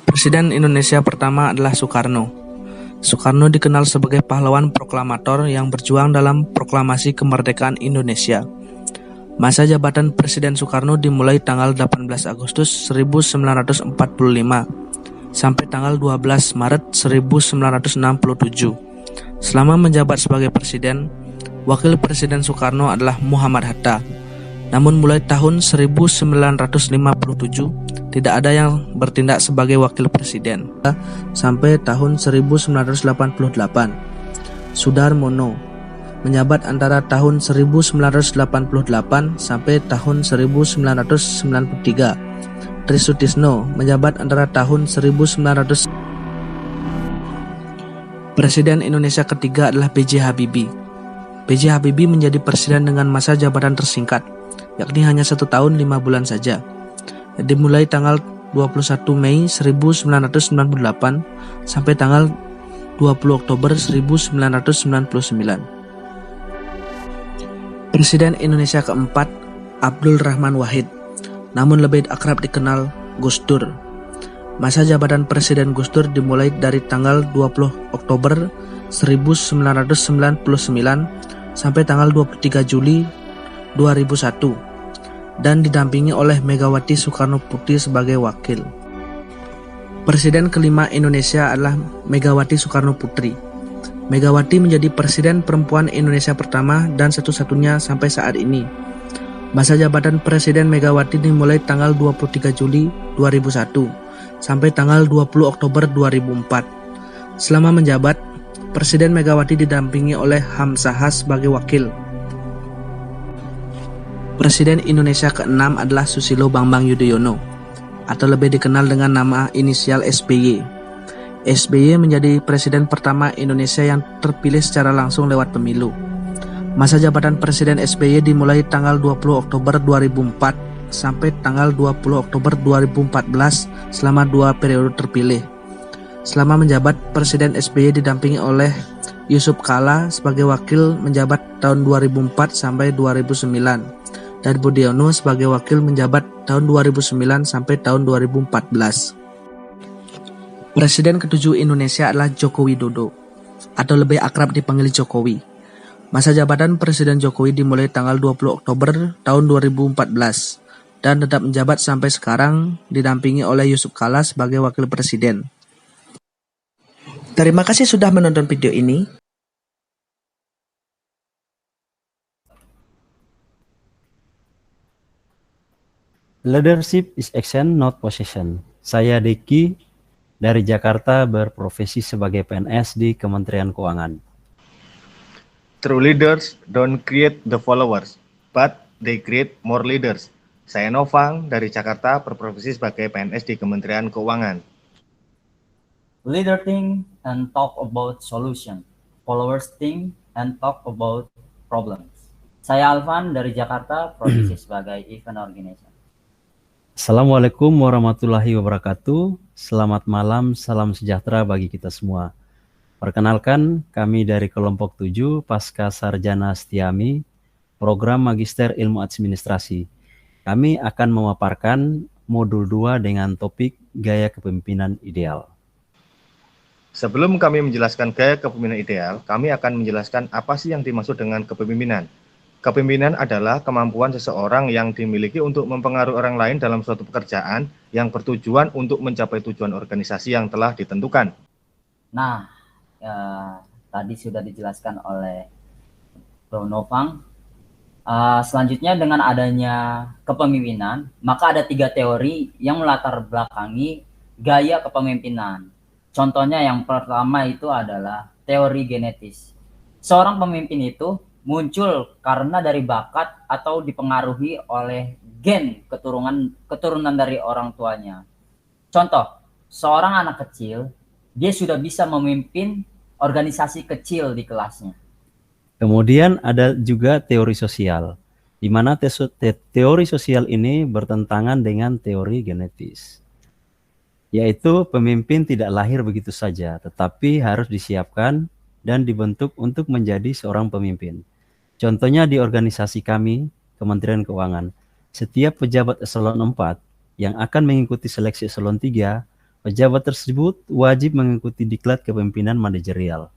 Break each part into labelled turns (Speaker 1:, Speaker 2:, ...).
Speaker 1: Presiden Indonesia pertama adalah Soekarno. Soekarno dikenal sebagai pahlawan proklamator yang berjuang dalam proklamasi kemerdekaan Indonesia. Masa jabatan Presiden Soekarno dimulai tanggal 18 Agustus 1945 sampai tanggal 12 Maret 1967. Selama menjabat sebagai presiden, Wakil Presiden Soekarno adalah Muhammad Hatta. Namun mulai tahun 1957 tidak ada yang bertindak sebagai wakil presiden. Sampai tahun 1988, Sudarmono menjabat antara tahun 1988 sampai tahun 1993. Trisutisno menjabat antara tahun 1900. Presiden Indonesia ketiga adalah B.J. Habibie. B.J. Habibie menjadi presiden dengan masa jabatan tersingkat, yakni hanya 1 tahun 5 bulan saja. Dimulai tanggal 21 Mei 1998 sampai tanggal 20 Oktober 1999. Presiden Indonesia keempat Abdul Rahman Wahid, namun lebih akrab dikenal Gus Dur. Masa jabatan Presiden Gus Dur dimulai dari tanggal 20 Oktober 1999 sampai tanggal 23 Juli 2001 dan didampingi oleh Megawati Soekarno Putri sebagai wakil. Presiden kelima Indonesia adalah Megawati Soekarno Putri. Megawati menjadi presiden perempuan Indonesia pertama dan satu-satunya sampai saat ini. Masa jabatan Presiden Megawati dimulai tanggal 23 Juli 2001 sampai tanggal 20 Oktober 2004. Selama menjabat, Presiden Megawati didampingi oleh Hamzahas sebagai wakil. Presiden Indonesia ke-6 adalah Susilo Bambang Yudhoyono, atau lebih dikenal dengan nama inisial SBY. SBY menjadi presiden pertama Indonesia yang terpilih secara langsung lewat pemilu. Masa jabatan Presiden SBY dimulai tanggal 20 Oktober 2004 sampai tanggal 20 Oktober 2014 selama 2 periode terpilih. Selama menjabat, Presiden SBY didampingi oleh Yusuf Kala sebagai wakil menjabat tahun 2004 sampai 2009. Dan Budiono sebagai wakil menjabat tahun 2009 sampai tahun 2014. Presiden ketujuh Indonesia adalah Joko Widodo, atau lebih akrab dipanggil Jokowi. Masa jabatan Presiden Jokowi dimulai tanggal 20 Oktober tahun 2014 dan tetap menjabat sampai sekarang didampingi oleh Yusuf Kala sebagai wakil presiden. Terima kasih sudah menonton video ini.
Speaker 2: Leadership is action, not possession. Saya Deki dari Jakarta, berprofesi sebagai PNS di Kementerian Keuangan.
Speaker 3: True leaders don't create the followers, but they create more leaders. Saya Novang dari Jakarta, berprofesi sebagai PNS di Kementerian Keuangan.
Speaker 4: Leader think and talk about solution. Followers think and talk about problems. Saya Alvan dari Jakarta, profesi sebagai event organizer.
Speaker 2: Assalamualaikum warahmatullahi wabarakatuh. Selamat malam, salam sejahtera bagi kita semua. Perkenalkan, kami dari kelompok 7 Pasca Sarjana Setiami, program Magister Ilmu Administrasi. Kami akan memaparkan modul 2 dengan topik Gaya Kepemimpinan Ideal.
Speaker 3: Sebelum kami menjelaskan gaya kepemimpinan ideal, kami akan menjelaskan apa sih yang dimaksud dengan kepemimpinan. Kepemimpinan adalah kemampuan seseorang yang dimiliki untuk mempengaruhi orang lain dalam suatu pekerjaan yang bertujuan untuk mencapai tujuan organisasi yang telah ditentukan.
Speaker 4: Nah, tadi sudah dijelaskan oleh Bro Novang. Selanjutnya dengan adanya kepemimpinan, maka ada 3 teori yang melatar belakangi gaya kepemimpinan. Contohnya yang pertama itu adalah teori genetis. Seorang pemimpin itu muncul karena dari bakat atau dipengaruhi oleh gen keturunan dari orang tuanya. Contoh, seorang anak kecil, dia sudah bisa memimpin organisasi kecil di kelasnya.
Speaker 2: Kemudian ada juga teori sosial, di mana teori sosial ini bertentangan dengan teori genetis. Yaitu pemimpin tidak lahir begitu saja, tetapi harus disiapkan dan dibentuk untuk menjadi seorang pemimpin. Contohnya di organisasi kami, Kementerian Keuangan, setiap pejabat eselon 4 yang akan mengikuti seleksi eselon 3 Pejabat tersebut wajib mengikuti diklat kepemimpinan manajerial.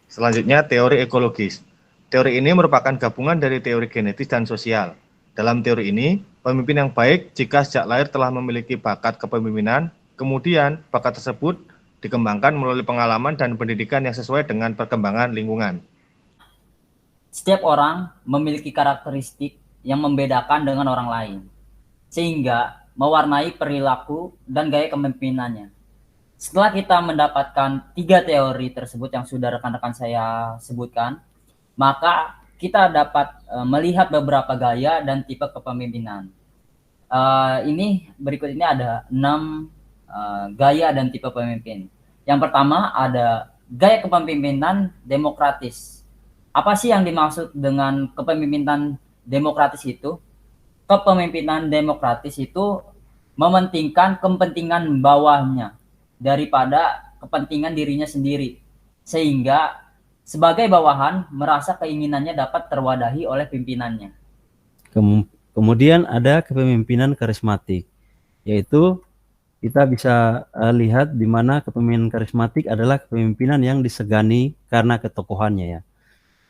Speaker 3: Selanjutnya, teori ekologis. Teori ini merupakan gabungan dari teori genetis dan sosial. Dalam teori ini, pemimpin yang baik jika sejak lahir telah memiliki bakat kepemimpinan, kemudian bakat tersebut dikembangkan melalui pengalaman dan pendidikan yang sesuai dengan perkembangan lingkungan.
Speaker 4: Setiap orang memiliki karakteristik yang membedakan dengan orang lain, sehingga mewarnai perilaku dan gaya kepemimpinannya. Setelah kita mendapatkan 3 teori tersebut yang sudah rekan-rekan saya sebutkan, maka kita dapat melihat beberapa gaya dan tipe kepemimpinan. Ini berikut ini ada 6 gaya dan tipe pemimpin. Yang pertama ada gaya kepemimpinan demokratis. Apa sih yang dimaksud dengan kepemimpinan demokratis itu? Kepemimpinan demokratis itu mementingkan kepentingan bawahnya daripada kepentingan dirinya sendiri, sehingga sebagai bawahan merasa keinginannya dapat terwadahi oleh pimpinannya.
Speaker 2: Kemudian ada kepemimpinan karismatik, yaitu kita bisa lihat di mana kepemimpinan karismatik adalah kepemimpinan yang disegani karena ketokohannya, ya,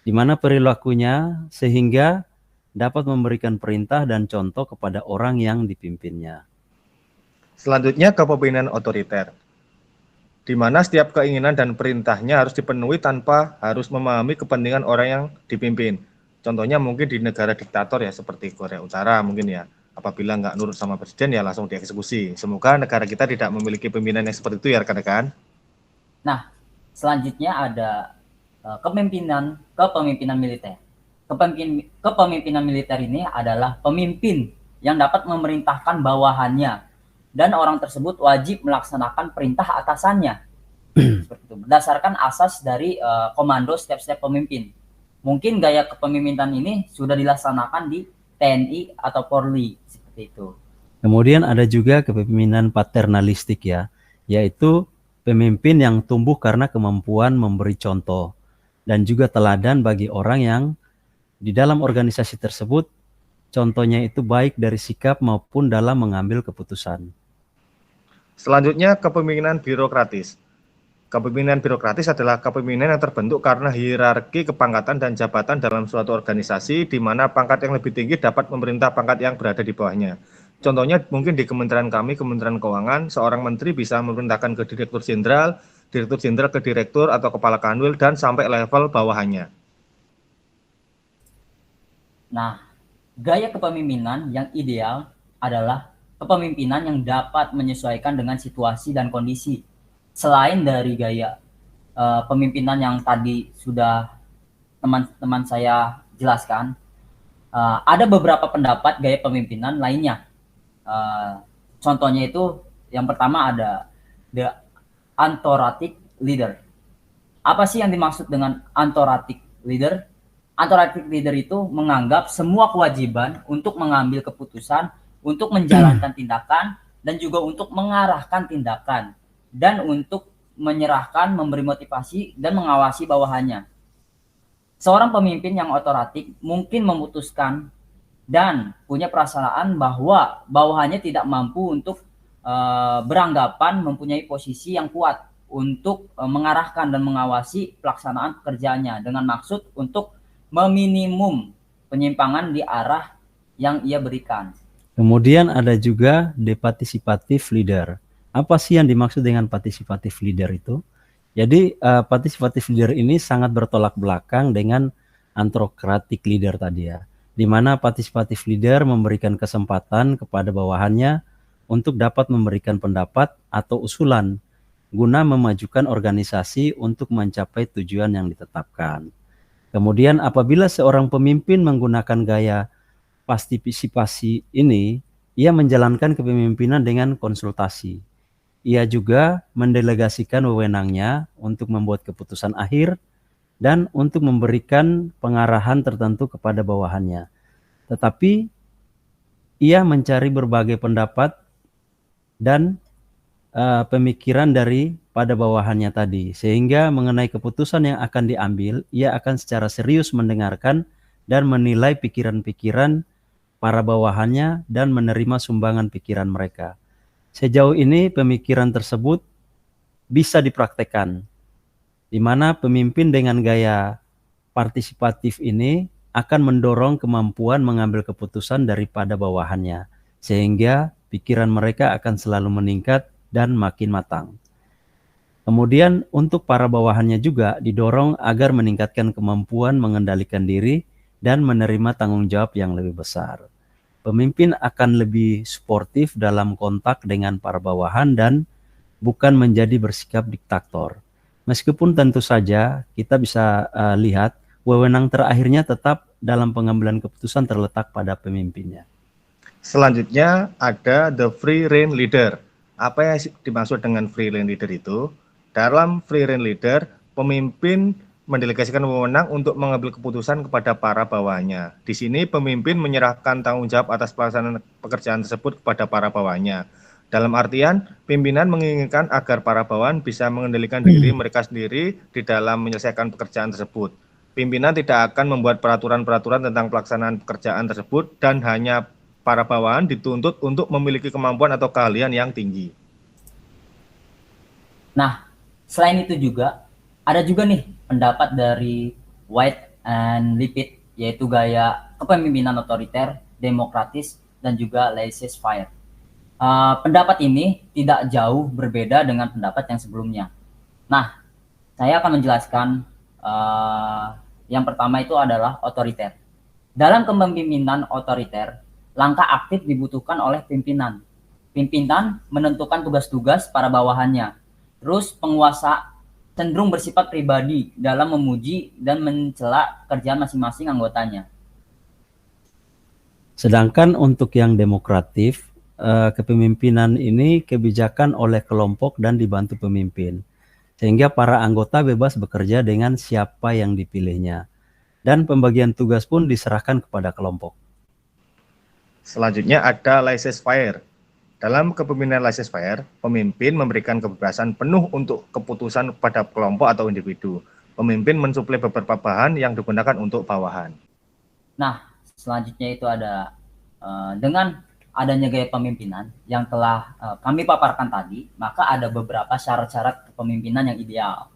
Speaker 2: di mana perilakunya sehingga dapat memberikan perintah dan contoh kepada orang yang dipimpinnya.
Speaker 3: Selanjutnya, kepemimpinan otoriter, di mana setiap keinginan dan perintahnya harus dipenuhi tanpa harus memahami kepentingan orang yang dipimpin. Contohnya mungkin di negara diktator ya, seperti Korea Utara mungkin ya. Apabila nggak nurut sama presiden ya langsung dieksekusi. Semoga negara kita tidak memiliki pimpinan yang seperti itu ya rekan-rekan.
Speaker 4: Nah, selanjutnya ada kepemimpinan militer. Kepemimpinan militer ini adalah pemimpin yang dapat memerintahkan bawahannya dan orang tersebut wajib melaksanakan perintah atasannya. Seperti itu, berdasarkan asas dari komando step-step pemimpin. Mungkin gaya kepemimpinan ini sudah dilaksanakan di TNI atau Polri, seperti itu.
Speaker 2: Kemudian ada juga kepemimpinan paternalistik, ya, yaitu pemimpin yang tumbuh karena kemampuan memberi contoh dan juga teladan bagi orang yang di dalam organisasi tersebut contohnya itu baik dari sikap maupun dalam mengambil keputusan.
Speaker 3: Selanjutnya, kepemimpinan birokratis. Kepemimpinan birokratis adalah kepemimpinan yang terbentuk karena hierarki kepangkatan dan jabatan dalam suatu organisasi di mana pangkat yang lebih tinggi dapat memerintah pangkat yang berada di bawahnya. Contohnya mungkin di kementerian kami, Kementerian Keuangan, seorang menteri bisa memerintahkan ke direktur jenderal ke direktur atau kepala kanwil dan sampai level bawahannya.
Speaker 4: Nah, gaya kepemimpinan yang ideal adalah kepemimpinan yang dapat menyesuaikan dengan situasi dan kondisi. Selain dari gaya pemimpinan yang tadi sudah teman-teman saya jelaskan, ada beberapa pendapat gaya pemimpinan lainnya. Contohnya itu yang pertama ada the antoratic leader. Apa sih yang dimaksud dengan antoratic leader? Antoratic leader itu menganggap semua kewajiban untuk mengambil keputusan, untuk menjalankan tindakan, dan juga untuk mengarahkan tindakan, dan untuk menyerahkan, memberi motivasi, dan mengawasi bawahannya. Seorang pemimpin yang otoratik mungkin memutuskan dan punya perasaan bahwa bawahannya tidak mampu untuk beranggapan mempunyai posisi yang kuat untuk mengarahkan dan mengawasi pelaksanaan pekerjaannya dengan maksud untuk meminimum penyimpangan di arah yang ia berikan.
Speaker 2: Kemudian ada juga the participative leader. Apa sih yang dimaksud dengan participative leader itu? Jadi participative leader ini sangat bertolak belakang dengan autocratic leader tadi, ya, di mana participative leader memberikan kesempatan kepada bawahannya untuk dapat memberikan pendapat atau usulan guna memajukan organisasi untuk mencapai tujuan yang ditetapkan. Kemudian apabila seorang pemimpin menggunakan gaya partisipasi ini, ia menjalankan kepemimpinan dengan konsultasi. Ia juga mendelegasikan wewenangnya untuk membuat keputusan akhir dan untuk memberikan pengarahan tertentu kepada bawahannya. Tetapi ia mencari berbagai pendapat dan pemikiran pada bawahannya tadi, sehingga mengenai keputusan yang akan diambil, ia akan secara serius mendengarkan dan menilai pikiran-pikiran para bawahannya dan menerima sumbangan pikiran mereka. Sejauh ini pemikiran tersebut bisa dipraktekkan, di mana pemimpin dengan gaya partisipatif ini akan mendorong kemampuan mengambil keputusan daripada bawahannya, sehingga pikiran mereka akan selalu meningkat dan makin matang. Kemudian untuk para bawahannya juga didorong agar meningkatkan kemampuan mengendalikan diri dan menerima tanggung jawab yang lebih besar. Pemimpin akan lebih suportif dalam kontak dengan para bawahan dan bukan menjadi bersikap diktator. Meskipun tentu saja kita bisa lihat wewenang terakhirnya tetap dalam pengambilan keputusan terletak pada pemimpinnya.
Speaker 3: Selanjutnya ada the free rein leader. Apa yang dimaksud dengan free rein leader itu? Dalam free rein leader, pemimpin mendelegasikan wewenang untuk mengambil keputusan kepada para bawahannya. Di sini pemimpin menyerahkan tanggung jawab atas pelaksanaan pekerjaan tersebut kepada para bawahannya. Dalam artian, pimpinan menginginkan agar para bawahan bisa mengendalikan diri mereka sendiri di dalam menyelesaikan pekerjaan tersebut. Pimpinan tidak akan membuat peraturan-peraturan tentang pelaksanaan pekerjaan tersebut dan hanya para bawahan dituntut untuk memiliki kemampuan atau keahlian yang tinggi.
Speaker 4: Nah, selain itu juga ada juga nih pendapat dari White and Lippitt, yaitu gaya kepemimpinan otoriter, demokratis, dan juga laissez-faire. Pendapat ini tidak jauh berbeda dengan pendapat yang sebelumnya. Nah, saya akan menjelaskan yang pertama itu adalah otoriter. Dalam kepemimpinan otoriter, langkah aktif dibutuhkan oleh pimpinan. Pimpinan menentukan tugas-tugas para bawahannya. Terus penguasa cenderung bersifat pribadi dalam memuji dan mencela kerjaan masing-masing anggotanya.
Speaker 2: Sedangkan untuk yang demokratif, kepemimpinan ini kebijakan oleh kelompok dan dibantu pemimpin, sehingga para anggota bebas bekerja dengan siapa yang dipilihnya, dan pembagian tugas pun diserahkan kepada kelompok.
Speaker 3: Selanjutnya ada laissez-faire. Dalam kepemimpinan laissez-faire, pemimpin memberikan kebebasan penuh untuk keputusan kepada kelompok atau individu. Pemimpin mensuplai beberapa bahan yang digunakan untuk bawahan.
Speaker 4: Nah, selanjutnya itu ada dengan adanya gaya pemimpinan yang telah kami paparkan tadi, maka ada beberapa syarat-syarat kepemimpinan yang ideal.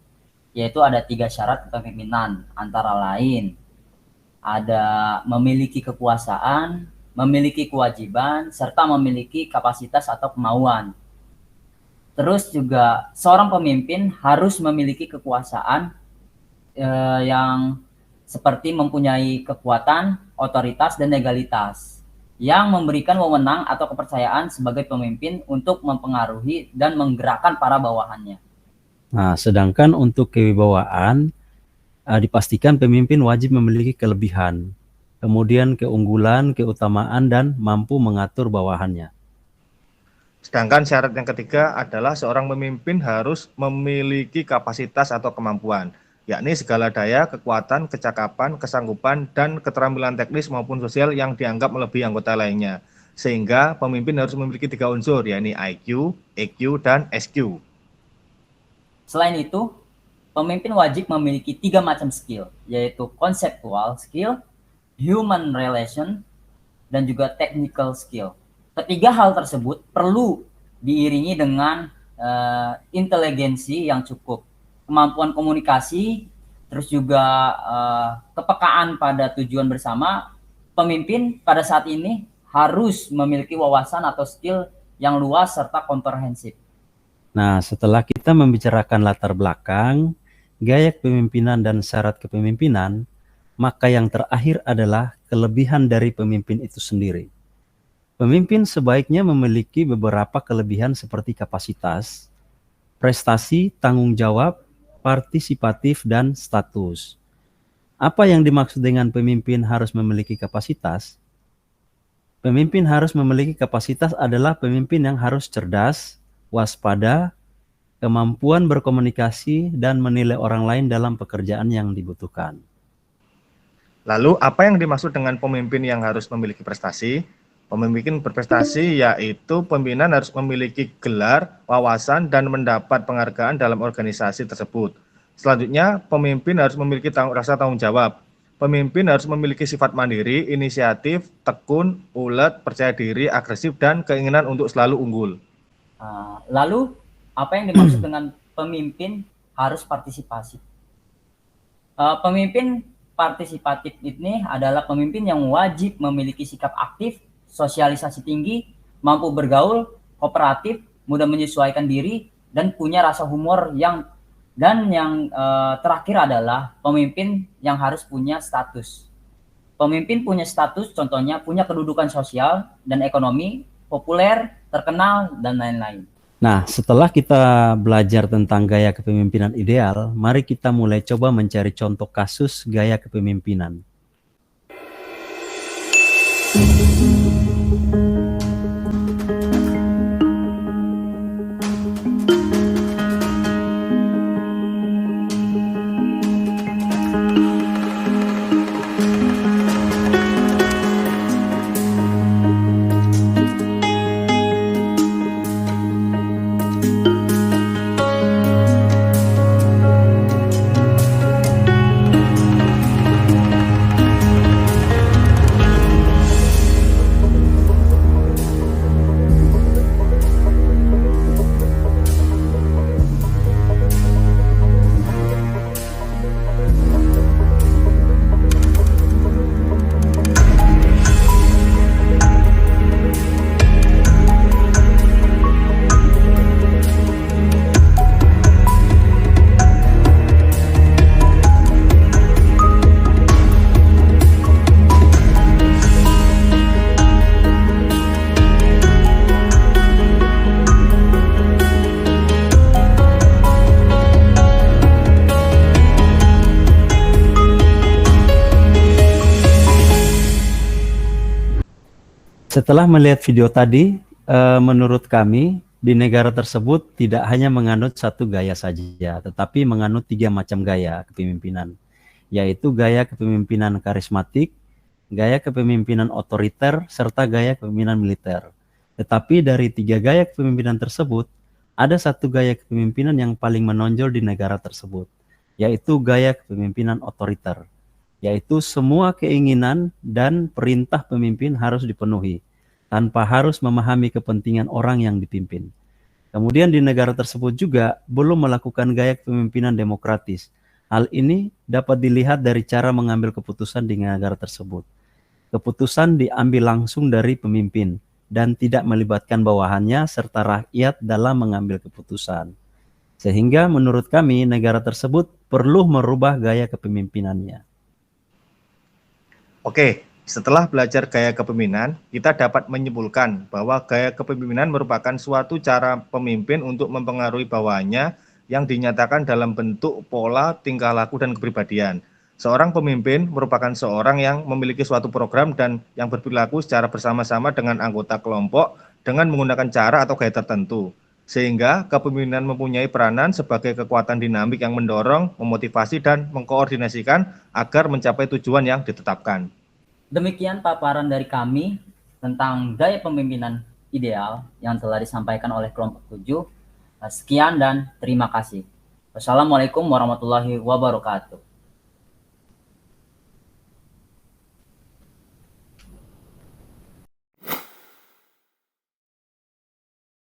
Speaker 4: Yaitu ada 3 syarat kepemimpinan, antara lain ada memiliki kekuasaan, memiliki kewajiban, serta memiliki kapasitas atau kemauan. Terus juga seorang pemimpin harus memiliki kekuasaan yang seperti mempunyai kekuatan, otoritas, dan legalitas yang memberikan wewenang atau kepercayaan sebagai pemimpin untuk mempengaruhi dan menggerakkan para bawahannya.
Speaker 2: Nah, sedangkan untuk kewibawaan, dipastikan pemimpin wajib memiliki kelebihan, kemudian keunggulan, keutamaan, dan mampu mengatur bawahannya.
Speaker 3: Sedangkan syarat yang ketiga adalah seorang pemimpin harus memiliki kapasitas atau kemampuan, yakni segala daya, kekuatan, kecakapan, kesanggupan, dan keterampilan teknis maupun sosial yang dianggap melebihi anggota lainnya. Sehingga pemimpin harus memiliki 3 unsur, yakni IQ, EQ, dan SQ.
Speaker 4: Selain itu, pemimpin wajib memiliki 3 macam skill, yaitu conceptual skill, human relation, dan juga technical skill. Ketiga hal tersebut perlu diiringi dengan inteligensi yang cukup, kemampuan komunikasi, terus juga kepekaan pada tujuan bersama. Pemimpin pada saat ini harus memiliki wawasan atau skill yang luas serta komprehensif.
Speaker 2: Nah, setelah kita membicarakan latar belakang, gaya kepemimpinan dan syarat kepemimpinan, maka yang terakhir adalah kelebihan dari pemimpin itu sendiri. Pemimpin sebaiknya memiliki beberapa kelebihan seperti kapasitas, prestasi, tanggung jawab, partisipatif, dan status. Apa yang dimaksud dengan pemimpin harus memiliki kapasitas? Pemimpin harus memiliki kapasitas adalah pemimpin yang harus cerdas, waspada, kemampuan berkomunikasi, dan menilai orang lain dalam pekerjaan yang dibutuhkan.
Speaker 3: Lalu apa yang dimaksud dengan pemimpin yang harus memiliki prestasi? Pemimpin berprestasi yaitu pimpinan harus memiliki gelar, wawasan, dan mendapat penghargaan dalam organisasi tersebut. Selanjutnya, pemimpin harus memiliki rasa tanggung jawab. Pemimpin harus memiliki sifat mandiri, inisiatif, tekun, ulet, percaya diri, agresif, dan keinginan untuk selalu unggul.
Speaker 4: Lalu apa yang dimaksud dengan pemimpin harus partisipasi? Pemimpin partisipatif ini adalah pemimpin yang wajib memiliki sikap aktif, sosialisasi tinggi, mampu bergaul, kooperatif, mudah menyesuaikan diri, dan punya rasa humor yang terakhir adalah pemimpin yang harus punya status. Pemimpin punya status, contohnya punya kedudukan sosial dan ekonomi, populer, terkenal, dan lain-lain.
Speaker 2: Nah, setelah kita belajar tentang gaya kepemimpinan ideal, mari kita mulai coba mencari contoh kasus gaya kepemimpinan. Setelah melihat video tadi, menurut kami di negara tersebut tidak hanya menganut satu gaya saja, tetapi menganut 3 macam gaya kepemimpinan, yaitu gaya kepemimpinan karismatik, gaya kepemimpinan otoriter, serta gaya kepemimpinan militer. Tetapi dari 3 gaya kepemimpinan tersebut, ada satu gaya kepemimpinan yang paling menonjol di negara tersebut, yaitu gaya kepemimpinan otoriter, yaitu semua keinginan dan perintah pemimpin harus dipenuhi, tanpa harus memahami kepentingan orang yang dipimpin. Kemudian di negara tersebut juga belum melakukan gaya kepemimpinan demokratis. Hal ini dapat dilihat dari cara mengambil keputusan di negara tersebut. Keputusan diambil langsung dari pemimpin dan tidak melibatkan bawahannya serta rakyat dalam mengambil keputusan. Sehingga menurut kami negara tersebut perlu merubah gaya kepemimpinannya.
Speaker 3: Oke, setelah belajar gaya kepemimpinan, kita dapat menyimpulkan bahwa gaya kepemimpinan merupakan suatu cara pemimpin untuk mempengaruhi bawahannya yang dinyatakan dalam bentuk pola, tingkah laku, dan kepribadian. Seorang pemimpin merupakan seorang yang memiliki suatu program dan yang berperilaku secara bersama-sama dengan anggota kelompok dengan menggunakan cara atau gaya tertentu. Sehingga kepemimpinan mempunyai peranan sebagai kekuatan dinamik yang mendorong, memotivasi, dan mengkoordinasikan agar mencapai tujuan yang ditetapkan.
Speaker 4: Demikian paparan dari kami tentang gaya pemimpinan ideal yang telah disampaikan oleh kelompok 7. Sekian dan terima kasih. Wassalamualaikum warahmatullahi wabarakatuh.